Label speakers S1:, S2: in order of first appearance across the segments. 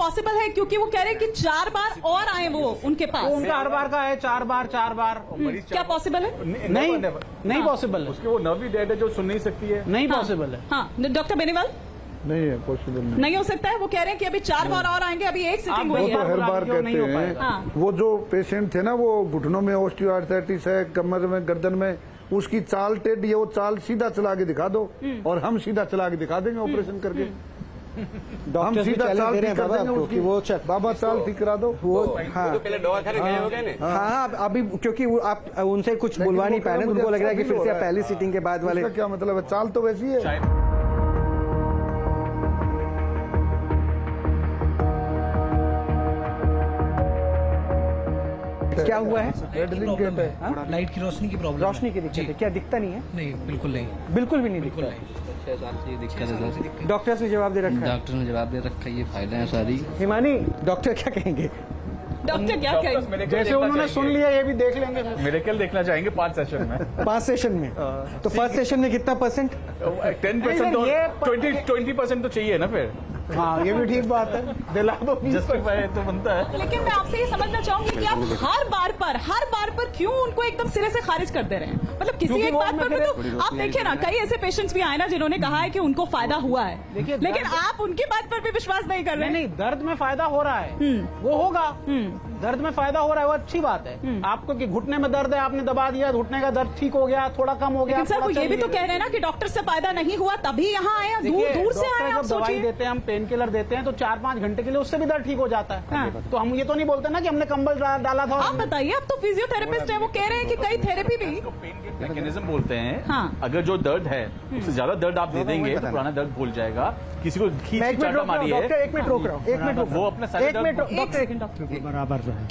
S1: Possible है? क्योंकि वो कह रहे हैं कि 4 बार और आए वो उनके पास।
S2: उनका हर बार का है 4 बार 4 बार।
S1: क्या पॉसिबल है?
S2: नहीं पॉसिबल है।
S3: उसके वो नर्व भी डेड है जो सुन नहीं सकती है।
S2: नहीं पॉसिबल है।
S1: हाँ डॉक्टर बेनीवाल,
S4: नहीं है पॉसिबल
S1: नहीं हो सकता है। वो कह रहे हैं कि अभी 4 बार और आएंगे, अभी एक सिटिंग
S2: वो
S1: हुई
S4: तो
S1: है।
S4: हर बार
S2: जो नहीं
S4: कहते
S2: हो
S4: हैं।
S1: हाँ।
S4: वो जो पेशेंट थे ना, वो घुटनों में ऑस्टियोआर्थराइटिस है, कमर में, गर्दन में, उसकी चाल टेढ़ी है, वो चाल सीधा चला के दिखा दो और हम सीधा चला के दिखा देंगे ऑपरेशन करके। हम सीधा चाल ठीक कर देंगे उसकी। वो बाबा चाल ठीक करा दो वो।
S5: हाँ तो पहले दवाखाने गए हो गए ना।
S6: हाँ अभी क्योंकि आप उनसे कुछ बुलवा नहीं पाए, उनको लग रहा है कि फिर से आप पहली सीटिंग के बाद वाले।
S4: क्या मतलब है? चाल तो वैसी है।
S6: क्या हुआ है?
S4: रेडलिंग गेट है।
S7: लाइट की रोशनी की प्रॉब्लम।
S6: रोशनी की दिक्कत है? क्या दिखता नहीं है?
S7: नहीं, बिल्कुल नहीं,
S6: बिल्कुल भी नहीं
S7: बिल्कुल
S6: दिखता।
S7: नहीं।
S5: 6 साल से ये दिक्कत है सर।
S6: डॉक्टर ने जवाब दे रखा है।
S5: डॉक्टर ने जवाब दे रखा है, ये फाइलें हैं सारी।
S6: हिमानी, डॉक्टर क्या कहेंगे?
S1: डॉक्टर क्या कहेंगे?
S2: जैसे उन्होंने सुन लिया ये भी देख लेंगे।
S3: मेडिकल देखना चाहेंगे 5 सेशन में।
S6: 5 सेशन में? तो फर्स्ट सेशन में कितना %?
S3: 10% तो 20% तो चाहिए ना फिर।
S2: हाँ ये भी ठीक बात है, दिला दो।
S3: जस्टिफाई तो बनता है।
S1: लेकिन मैं आपसे ये समझना चाहूंगी कि आप हर बार पर क्यों उनको एकदम सिरे से खारिज कर दे रहे हैं? मतलब किसी एक बात पर भी तो आप देखिए ना, कई ऐसे पेशेंट्स भी आए ना जिन्होंने कहा है कि उनको फायदा हुआ है, लेकिन आप उनकी बात पर भी विश्वास नहीं कर रहे हैं।
S2: नहीं, दर्द में फायदा हो रहा है, वो होगा। दर्द में फायदा हो रहा है, वो अच्छी बात है। आपको कि घुटने में दर्द है, आपने दबा दिया, घुटने का दर्द ठीक हो गया, थोड़ा कम हो गया।
S1: लेकिन सर वो ये भी तो कह रहे हैं ना कि डॉक्टर से फायदा नहीं हुआ तभी यहाँ आए, दूर से आए। आप
S2: जब दवाई
S1: सोचिए,
S2: देते हैं, हम पेन किलर देते हैं तो 4-5 घंटे के लिए उससे भी दर्द ठीक हो जाता है।
S1: हाँ।
S2: तो हम ये तो नहीं बोलते ना कि हमने कंबल डाला था।
S1: आप बताइए, आप तो फिजियोथेरेपिस्ट है, वो कह रहे हैं कि कई थेरेपी भी।
S3: मैकेनिज्म बोलते हैं।
S1: हाँ।
S3: अगर जो दर्द है उससे ज्यादा दर्द आप दे देंगे तो पुराना दर्द भूल जाएगा। किसी को खींच के चाटा मारी है,
S6: डॉक्टर 1 मिनट रोक रहा हूँ, 1 मिनट
S3: वो अपना सारे
S6: एक मिनट
S3: दर्द
S6: डॉक्टर
S7: बराबर जो है।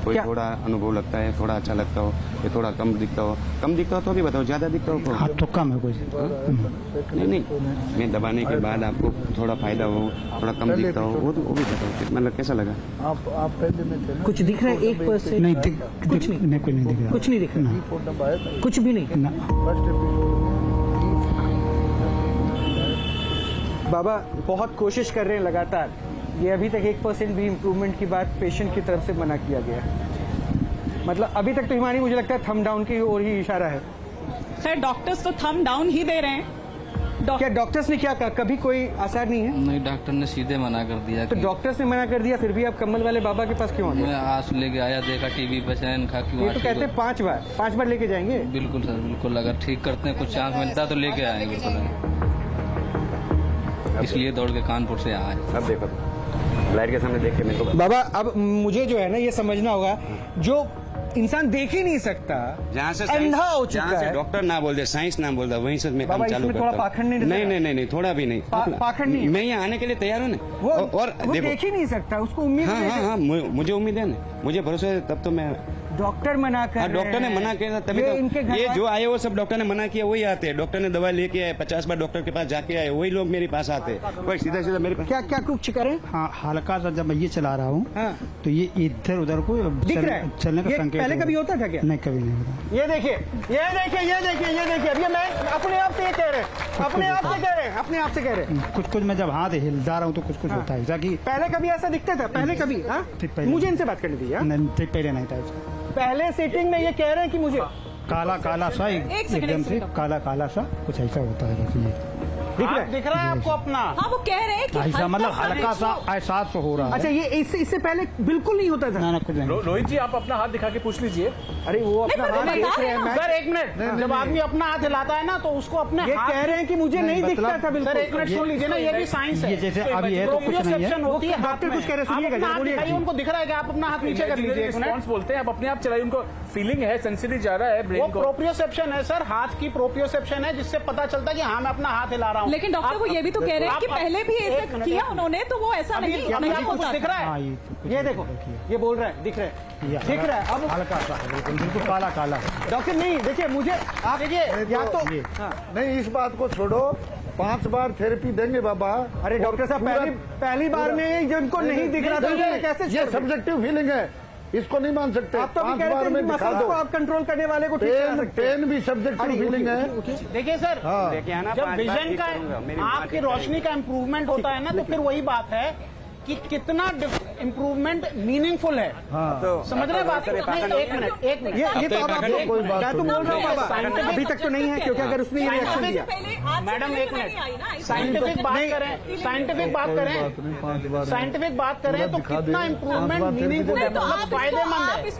S5: कोई थोड़ा अनुभव लगता है, थोड़ा अच्छा लगता हो, ये थोड़ा कम दिखता हो तो भी बताओ, ज्यादा दिखता हो तो।
S7: हाथ तो कम है कुछ।
S5: नहीं, मैं दबाने के बाद आपको थोड़ा फायदा हो, थोड़ा कम दिखता हो, वो भी बताओ। मतलब कैसा लगा?
S4: आप पहले में थे ना?
S6: कुछ दिख रहा है 1%?
S7: नहीं
S6: कुछ नहीं,
S7: कुछ नहीं दिख रहा।
S6: कुछ नहीं दिख रहा,
S4: फोन नंबर आया था
S6: कुछ भी नहीं।
S4: फर्स्ट
S6: बाबा बहुत कोशिश कर रहे हैं लगातार, ये अभी तक 1% भी इम्प्रूवमेंट की बात पेशेंट की तरफ से मना किया गया है। मतलब अभी तक तो हिमानी मुझे लगता है थम डाउन की ओर ही इशारा है।
S1: खैर डॉक्टर्स तो थम डाउन ही दे रहे हैं।
S6: क्या डॉक्टर्स ने क्या कहा? कभी कोई आसार नहीं है?
S5: नहीं, डॉक्टर ने सीधे मना कर दिया।
S6: तो डॉक्टर्स ने मना कर दिया, फिर भी आप कम्बल वाले बाबा के पास क्यों आ गए?
S5: मैं आज लेके आया, देखा टीवी पे चैन खा क्यों।
S6: ये तो कहते हैं 5 बार लेके जाएंगे।
S5: बिल्कुल सर, बिल्कुल। अगर ठीक करते हैं, कुछ चांस मिलता तो लेके आएंगे बिल्कुल। इसलिए दौड़ के कानपुर से आए। अब देखो लाइट के सामने देख के मेरे को
S6: बाबा अब मुझे जो है ना ये समझना होगा, जो इंसान देख ही नहीं सकता,
S5: जहाँ से
S6: अंधा हो चुका
S5: जहाँ से
S6: है।
S5: डॉक्टर ना बोल दे, साइंस ना बोल दे, वहीं से मैं
S6: बाबा
S5: काम चालू
S6: इसमें
S5: करता
S6: थोड़ा पाखंड नहीं
S5: हूँ। नहीं, थोड़ा भी नहीं।
S6: पाखंड नहीं।
S5: मैं यहाँ आने के लिए तैयार हूँ ना।
S6: वो
S5: और
S6: वो
S5: देखो,
S6: देख ही नहीं सकता, उसको उम्मीद नहीं है।
S5: हाँ, मुझे उम्मीद है ना, मुझे भरोसा है, तब तो मैं।
S6: डॉक्टर मना कर रहे हैं।
S5: डॉक्टर ने मना किया था तभी
S6: ये
S5: तो
S6: इनके घर
S5: ये
S6: वाले-
S5: जो आए वो सब डॉक्टर ने मना किया, वही आते हैं। डॉक्टर ने दवा लेके आए, 50 बार डॉक्टर के पास जाके आए, वही लोग मेरे पास आते हैं। कोई सीधा मेरे पास।
S6: क्या कुछ करें?
S7: हाँ, हल्का सा जब मैं ये चला रहा हूँ
S6: हाँ।
S7: तो ये इधर उधर को
S6: दिख रहा है?
S7: चलने का
S6: ये
S7: संकेत
S6: पहले
S7: हो
S6: कभी
S7: रहा
S6: होता था क्या?
S7: है। नहीं, कभी नहीं होता।
S2: ये देखिए अभी मैं अपने आप से ये कह रहे हैं, अपने आप से कह रहे हैं।
S7: कुछ मैं जब हाथ हिलता रहा हूँ तो कुछ होता है कि
S6: पहले कभी ऐसा दिखता था? पहले कभी? हाँ?
S7: ठीक, पहले।
S6: मुझे इनसे बात करनी थी। हाँ?
S7: नहीं, पहले नहीं था ऐसा।
S6: पहले सीटिंग में ये कह रहे हैं कि मुझे
S7: काला सा एकदम से काला सा कुछ ऐसा होता है। बस ये
S2: दिख रहा है आपको अपना?
S1: हाँ वो कह रहे हैं कि
S7: ऐसा मतलब हल्का सा एहसास हो रहा है।
S6: अच्छा, ये इससे पहले बिल्कुल नहीं होता था?
S7: ना कुछ नहीं।
S3: रोहित जी, आप अपना हाथ दिखा के पूछ लीजिए।
S6: अरे वो अपना
S1: नहीं,
S6: हाथ
S1: पर
S6: देख रहे हैं। मैं-
S2: सर 1 मिनट, जब आदमी अपना हाथ हिलाता है ना तो उसको अपने
S6: ये
S2: हाथ
S6: कह रहे हैं कि मुझे नहीं
S7: मतलब-
S6: दिखता था बिल्कुल।
S2: सर 1 मिनट सुन लीजिए ना, ये भी साइंस है।
S7: ये जैसे अभी है तो कुछ नहीं है।
S2: प्रोप्रियोसेप्शन होती है हाथ
S6: डॉक्टर
S2: में।
S6: कुछ कह रहे हैं,
S2: आप
S6: सुनिएगा,
S2: अपना हाथ
S6: बोलिए।
S2: दिखाइए, उनको दिख रहा है कि आप अपना हाथ नीचे कर लीजिए। 1 मिनट।
S3: रिस्पॉन्स बोलते हैं, आप अपने आप चलाइए। उनको फीलिंग है, सेंसिटिव जा रहा है
S2: वो
S3: ब्रेन को।
S2: प्रोप्रियोसेप्शन है सर, हाथ की प्रोप्रियोसेप्शन है, जिससे पता चलता है कि हाँ मैं अपना हाथ हिला रहा हूँ।
S1: लेकिन डॉक्टर वो ये भी तो कह रहे हैं कि पहले भी ऐसा किया उन्होंने, तो वो ऐसा नहीं
S2: आपको कुछ
S1: होता
S2: दिख
S1: था।
S2: रहा
S7: हाँ,
S2: है?
S7: ये
S6: ये देखो, ये बोल रहा है, दिख रहा है, दिख रहा है। अब
S7: हल्का सा बिल्कुल काला।
S6: डॉक्टर नहीं, देखिए मुझे आप
S2: देखिए,
S6: या तो
S4: नहीं, इस बात को छोड़ो, 5 बार थेरेपी देंगे बाबा।
S6: अरे डॉक्टर साहब, पहली बार में जिनको नहीं दिख रहा था उन्होंने कैसे
S4: ये सब्जेक्टिव फीलिंग है, इसको नहीं मान सकते।
S6: आप तो अभी
S4: 5
S6: कह रहे
S4: बार
S6: थे
S4: में
S6: कि
S4: दिखा
S6: मसल्स
S4: दो।
S6: को आप कंट्रोल करने वाले को ठीक करा सकते हैं।
S4: पेन भी सब्जेक्टिव फीलिंग है।
S2: देखिए सर,
S4: हाँ।
S5: देखिए ना,
S2: जब
S5: 5 बार
S2: विजन
S5: ठीक
S2: का
S5: करूंगा, मेरी
S2: आंख की रोशनी का इम्प्रूवमेंट होता है ना, तो फिर वही बात है कि कितना इम्प्रूवमेंट मीनिंगफुल है। समझ रहे हैं बात? नहीं, एक मिनट
S6: ये तो अब आप मैं तो बोल रहा हूँ बाबा,
S2: Scientific-
S6: अभी तक तो नहीं है, क्योंकि अगर उसने ये रिएक्शन दिया।
S2: मैडम एक मिनट, साइंटिफिक बात करें, साइंटिफिक बात करें, साइंटिफिक बात करें तो कितना इम्प्रूवमेंट मीनिंगफुल है, मतलब फायदेमंद है।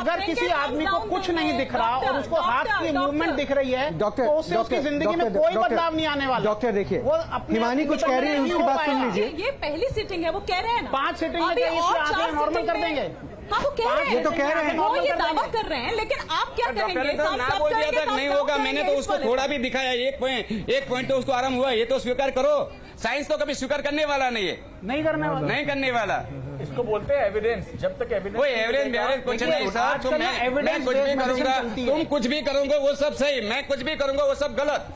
S2: अगर किसी आदमी को कुछ नहीं दिख रहा और उसको हाथ की मूवमेंट दिख रही है
S6: डॉक्टर,
S2: तो उससे उसकी जिंदगी में कोई बदलाव नहीं आने वाला।
S6: डॉक्टर देखिए,
S2: वो अपने
S6: हिमानी कुछ कह रही है,
S2: नहीं
S6: उसकी
S2: हो
S6: बात सुन
S2: पाएगा।
S6: लीजिए।
S1: ये पहली सीटिंग है, वो कह रहे हैं ना
S2: 5 सीटिंग में
S1: अभी
S2: चाहिए,
S1: और
S2: इसलिए
S1: 4
S2: आंखें नॉर्मल
S1: सीटिंग
S2: कर
S1: में-
S2: देंगे।
S1: हाँ वो कह रहे हैं,
S6: ये तो कह रहे हैं।
S1: वो ये दावा कर रहे हैं, लेकिन आप क्या कहेंगे?
S5: डॉक्टर ने तो
S1: हम
S5: ना
S1: सब
S5: बोल दिया
S1: करेंगे,
S5: तक
S1: हम
S5: नहीं
S1: सब
S5: होगा।
S1: करेंगे
S5: मैंने तो
S1: इस
S5: उसको
S1: वाले
S5: थोड़ा भी दिखाया, एक पॉइंट तो उसको आराम हुआ, ये तो स्वीकार करो। साइंस तो कभी स्वीकार करने वाला नहीं है,
S2: नहीं करने वाला।
S5: नहीं करने वाला।
S3: इसको बोलते हैं एविडेंस। जब तक एविडेंस
S5: कोई एवरेज कुछ
S2: देखिए,
S5: नहीं सर।
S2: आजकल
S5: तुम
S2: ना
S5: मैं
S2: evidence
S5: कुछ भी
S2: based medicine
S5: करूंगा,
S2: चलती है।
S5: तुम कुछ भी करोगे वो सब सही, मैं कुछ भी करूंगा वो सब गलत।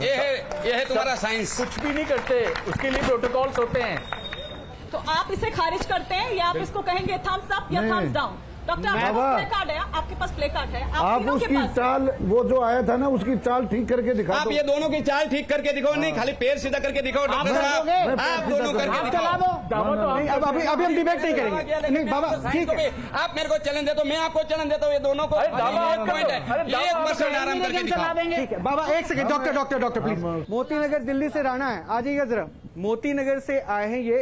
S5: ये है तुम्हारा साइंस।
S3: कुछ भी नहीं करते, उसके लिए प्रोटोकॉल्स होते हैं।
S1: तो आप इसे खारिज करते हैं या आप इसको कहेंगे थम्स अप या
S4: नहीं।
S1: Thumbs down? डॉक्टर आपके
S4: बाबा,
S1: पास प्ले कार्ड है, आपके पास प्ले कार्ड है,
S4: आप
S1: तीनों के
S4: उसकी
S1: पास है।
S4: चाल, वो जो आया था ना, उसकी चाल ठीक करके दिखा
S5: आप
S4: दो।
S5: ये दोनों की चाल ठीक करके दिखाओ, नहीं खाली पैर सीधा करके दिखाओ डॉक्टर साहब।
S2: करोगे?
S5: आप दोनों करके
S2: आप चला
S5: दिखाओ।
S2: दो।
S6: नहीं, अब अभी हम डिबेट नहीं करेंगे। नहीं बाबा, ठीक है,
S5: आप मेरे को चैलेंज देते हो, मैं आपको चैलेंज देता हूँ, ये दोनों को
S3: दावा
S5: एक पॉइंट है,
S3: अरे दावा
S5: 1% आराम करके
S2: चला
S5: दिखाओ।
S2: देंगे।
S6: ठीक है बाबा, एक second. Doctor please. Moti Nagar Delhi से राणा है, आ जाइएगा जरा। मोती नगर से आए हैं ये,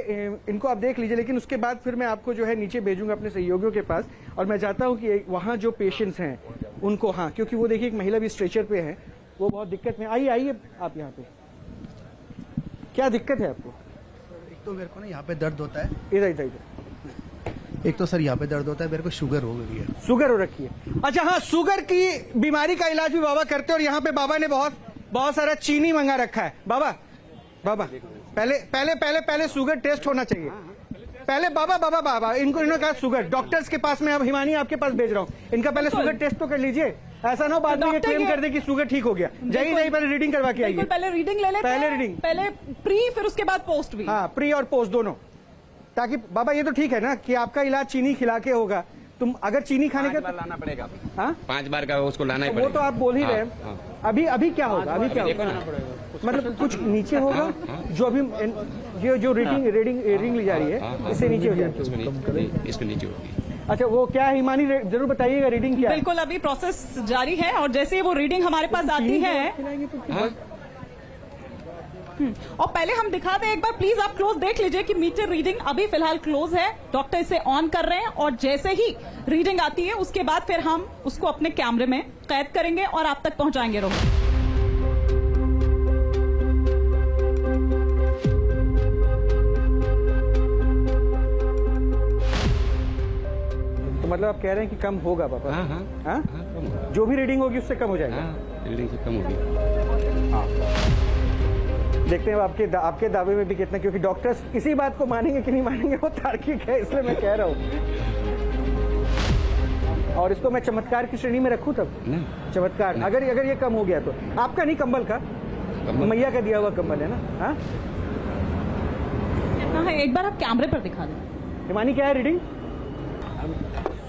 S6: इनको आप देख लीजिए, लेकिन उसके बाद फिर मैं आपको जो है नीचे भेजूंगा अपने सहयोगियों के पास, और मैं चाहता हूं कि वहां जो पेशेंट्स हैं उनको, हाँ, क्योंकि वो देखिए एक महिला भी स्ट्रेचर पे है, वो बहुत दिक्कत में। आइए आप यहाँ पे, क्या दिक्कत है आपको?
S8: एक तो मेरे को ना यहाँ पे दर्द होता है,
S6: इधर
S8: एक तो सर यहाँ पे दर्द होता है, मेरे को शुगर हो गई है।
S6: शुगर हो रखी है। अच्छा हाँ, शुगर की बीमारी का इलाज भी बाबा करते हैं, और यहाँ पे बाबा ने बहुत सारा चीनी मंगा रखा है। बाबा पहले शुगर टेस्ट होना चाहिए। पहले बाबा इन्होंने कहा शुगर, डॉक्टर्स के पास मैं अब हिमानी आपके पास भेज रहा हूँ, इनका पहले शुगर टेस्ट तो कर लीजिए। ऐसा ना हो बाद में ये
S1: डॉक्टर
S6: क्लेम
S1: ये-
S6: कर दे कि शुगर ठीक हो गया। जाइए पहले रीडिंग करवा के आइए।
S1: बिल्कुल, पहले रीडिंग ले लेते
S6: पहले
S1: हैं।
S6: रीडिंग।
S1: पहले प्री, फिर उसके बाद पोस्ट भी।
S6: हाँ, प्री और पोस्ट दोनों, ताकि बाबा ये तो ठीक है ना कि आपका इलाज चीनी खिला के होगा। तुम अगर चीनी खाने
S5: 5
S6: का,
S5: बार लाना पड़ेगा,
S6: हाँ
S5: 5 बार का उसको लाना ही
S6: वो
S5: पड़ेगा।
S6: तो आप बोल ही रहे
S5: हाँ,
S6: हैं।
S5: हाँ।
S6: अभी क्या होगा? अभी क्या
S5: देखो
S6: होगा?
S5: ना,
S6: मतलब कुछ नीचे होगा, जो अभी जो रीडिंग ली जा रही है, इससे नीचे हो जाएगी।
S5: इसको नीचे होगी।
S6: अच्छा, वो क्या है हिमानी, जरूर बताइएगा रीडिंग क्या है।
S1: बिल्कुल, अभी प्रोसेस जारी है, और जैसे ही वो रीडिंग हमारे पास आती है, और पहले हम दिखा दें एक बार, प्लीज आप क्लोज देख लीजिए कि मीटर रीडिंग अभी फिलहाल क्लोज है। डॉक्टर इसे ऑन कर रहे हैं, और जैसे ही रीडिंग आती है उसके बाद फिर हम उसको अपने कैमरे में कैद करेंगे और आप तक पहुंचाएंगे। रोहित,
S6: तो मतलब आप कह रहे हैं कि कम होगा पापा?
S5: हाँ, हाँ।
S6: हाँ? जो भी रीडिंग होगी उससे कम हो जाएगा।
S5: रीडिंग से कम होगी।
S6: देखते हैं आपके दावे में भी कितना, क्योंकि डॉक्टर्स इसी बात को मानेंगे कि नहीं मानेंगे वो तार्किक है, इसलिए मैं कह रहा हूँ। और इसको मैं चमत्कार की श्रेणी में रखूं तब?
S5: नहीं।
S6: चमत्कार, अगर ये कम हो गया तो आपका नहीं, कंबल का, मैया का दिया हुआ कंबल है ना। हाँ,
S1: कितना है एक बार आप कैमरे पर दिखा दें।
S6: हिमानी क्या है रीडिंग?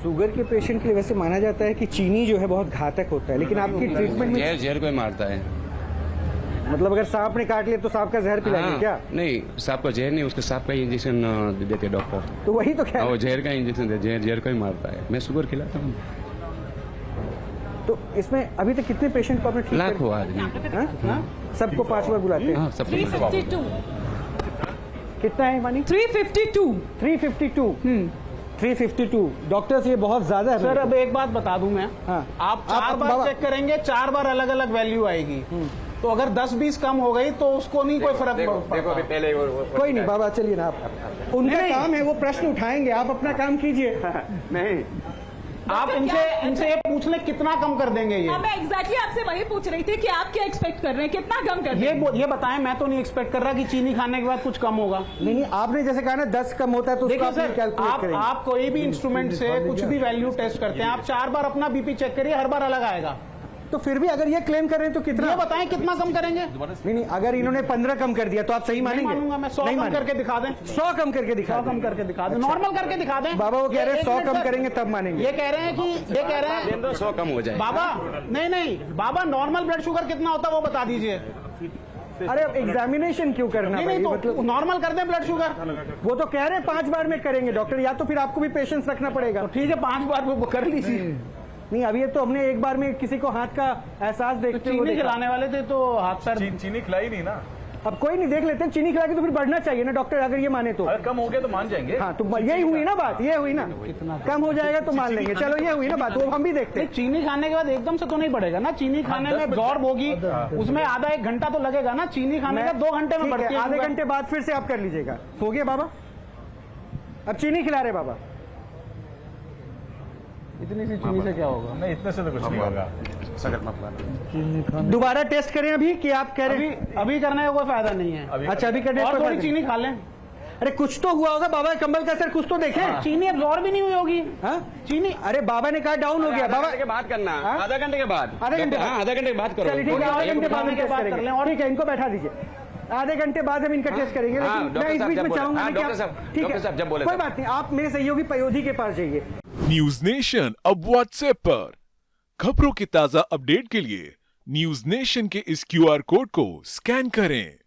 S6: शुगर के पेशेंट के लिए वैसे माना जाता है कि चीनी जो है बहुत घातक होता है, लेकिन आपकी ट्रीटमेंट में
S5: जहर कोई मारता है।
S6: मतलब अगर सांप ने काट लिया तो सांप का जहर पिलाएंगे
S5: हाँ,
S6: क्या?
S5: नहीं, सांप का जहर नहीं, उसके सांप का इंजेक्शन देते डॉक्टर।
S6: तो वही तो क्या
S5: हाँ, वो जहर का इंजेक्शन दे, जहर को ही मारता है। मैं शुगर खिलाता हूँ।
S6: तो इसमें अभी तक कितने पेशेंट को आपने ठीक
S5: लाखों आदमी।
S6: हाँ? सबको 5 बार बुलाते हैं।
S5: हाँ, सब
S1: 352
S6: कितना है हिमानी?
S1: 352
S6: 352 डॉक्टर्स, ये बहुत ज्यादा है
S2: सर अब एक बात बता दूं मैं,
S6: हाँ।
S2: आप 4 बार
S6: बाबा-
S2: चेक करेंगे, 4 बार अलग अलग वैल्यू आएगी। तो अगर 10-20 कम हो गई तो उसको नहीं कोई फर्क पड़ता।
S5: पहले
S6: कोई नहीं बाबा, चलिए ना आप, उनका
S2: नहीं।
S6: काम है, वो प्रश्न उठाएंगे, आप अपना काम कीजिए।
S5: नहीं,
S2: आप इनसे ये पूछ लें कितना कम कर देंगे ये।
S1: हाँ, मैं एग्जैक्टली आपसे वही पूछ रही थी कि आप क्या एक्सपेक्ट कर रहे हैं, कितना कम कर रहे हैं?
S2: ये बताएं, मैं तो नहीं एक्सपेक्ट कर रहा कि चीनी खाने के बाद कुछ कम होगा।
S6: नहीं, आपने जैसे कहा ना 10 कम होता है तो उसको
S2: देखिए
S6: आप
S2: सर,
S6: कैलकुलेट करेंगे।
S2: आप कोई भी इंस्ट्रूमेंट से कुछ भी वैल्यू टेस्ट करते हैं, आप 4 बार अपना बीपी चेक करिए, हर बार अलग आएगा।
S6: तो फिर भी अगर ये क्लेम कर रहे हैं तो कितना?
S2: ये बताएं कितना कम करेंगे।
S6: नहीं, अगर इन्होंने 15 कम कर दिया तो आप सही
S2: नहीं
S6: मानेंगे?
S2: मानूंगा मैं, 100
S6: नहीं
S2: कम
S6: मानेंगे।
S2: करके दिखा दें।
S6: 100 कम करके दिखा
S2: 100 कम करके दिखा दें, नॉर्मल करके दिखा दें।
S6: बाबा वो कह रहे हैं 100
S2: एक मिनट
S6: कम
S2: सर,
S6: करेंगे तब मानेंगे।
S2: ये कह रहे हैं
S5: 100 कम हो जाए।
S2: बाबा नहीं बाबा, नॉर्मल ब्लड शुगर कितना होता है वो बता दीजिए।
S6: अरे एग्जामिनेशन क्यों करना
S2: नहीं
S6: भाई?
S2: नहीं,
S6: मतलब
S2: तो नॉर्मल कर दें ब्लड शुगर।
S6: वो तो कह रहे हैं 5 बार में करेंगे डॉक्टर, या तो फिर आपको भी पेशेंस रखना पड़ेगा।
S2: तो ठीक है, 5 बार वो कर लीजिए।
S6: नहीं अभी ये तो हमने एक बार में किसी को हाथ का एहसास देखते हुए
S2: चीनी
S6: देखा।
S2: खिलाने वाले थे तो हाथ पैर
S3: चीनी खिलाई नहीं ना,
S6: अब कोई नहीं, देख लेते हैं, चीनी खिला के तो फिर बढ़ना चाहिए ना डॉक्टर, अगर ये माने तो।
S3: अगर कम हो गया तो मान जाएंगे।
S6: हाँ तो यही हुई ना बात, ये हुई ना, कम हो जाएगा तो मान लेंगे, चलो ये हुई ना बात, वो हम भी देखते हैं।
S2: चीनी खाने के बाद एकदम से तो नहीं बढ़ेगा ना, चीनी खाने में एब्जॉर्ब होगी, उसमें आधा 1 घंटा तो लगेगा ना, चीनी खाने का 2 घंटे में
S6: ठीक
S2: बढ़ती
S6: है,
S2: है।
S6: आधे घंटे बाद फिर से आप कर लीजिएगा। हो गया बाबा, अब चीनी खिला रहे बाबा।
S2: इतनी सी चीनी से क्या होगा?
S3: नहीं, इतने से तो कुछ नहीं होगा।
S6: दोबारा टेस्ट करें अभी कि आप कह रहे हैं
S2: अभी करने का कोई फायदा नहीं है।
S6: अच्छा अभी करने
S2: और
S6: का
S2: थोड़ी
S6: फायदा
S2: चीनी खा लें।
S6: नहीं। अरे कुछ तो हुआ होगा बाबा, कंबल का असर कुछ तो देखें।
S2: चीनी एब्जॉर्ब भी नहीं हुई होगी।
S6: हाँ?
S2: चीनी
S6: अरे बाबा ने कहा डाउन हो गया बाबा।
S5: के बाद करना,
S6: हाँ?
S5: आधा घंटे के बाद,
S6: आधे घंटे बाद?
S5: हाँ, आधा घंटे के बाद करो।
S6: चलिए ठीक है, आधे घंटे बाद हम टेस्ट
S2: कर
S6: करेंगे।
S2: लें। और
S6: ठीक है, इनको बैठा दीजिए, आधे घंटे बाद हम इनका टेस्ट करेंगे।
S5: हाँ,
S6: लेकिन
S5: डॉक्टर
S6: मैं इस
S5: साहब
S6: बीच
S5: जब
S6: में
S5: बोले।
S6: चाहूंगा
S5: हाँ,
S6: कि
S5: डॉक्टर
S6: आप-
S5: साहब,
S6: ठीक
S5: डॉक्टर साहब जब बोले
S6: कोई
S5: तब।
S6: बात नहीं, आप मेरे सहयोगी पयोधी के पास जाइए।
S9: न्यूज नेशन अब व्हाट्सएप पर खबरों की ताजा अपडेट के लिए न्यूज नेशन के इस QR कोड को स्कैन करें।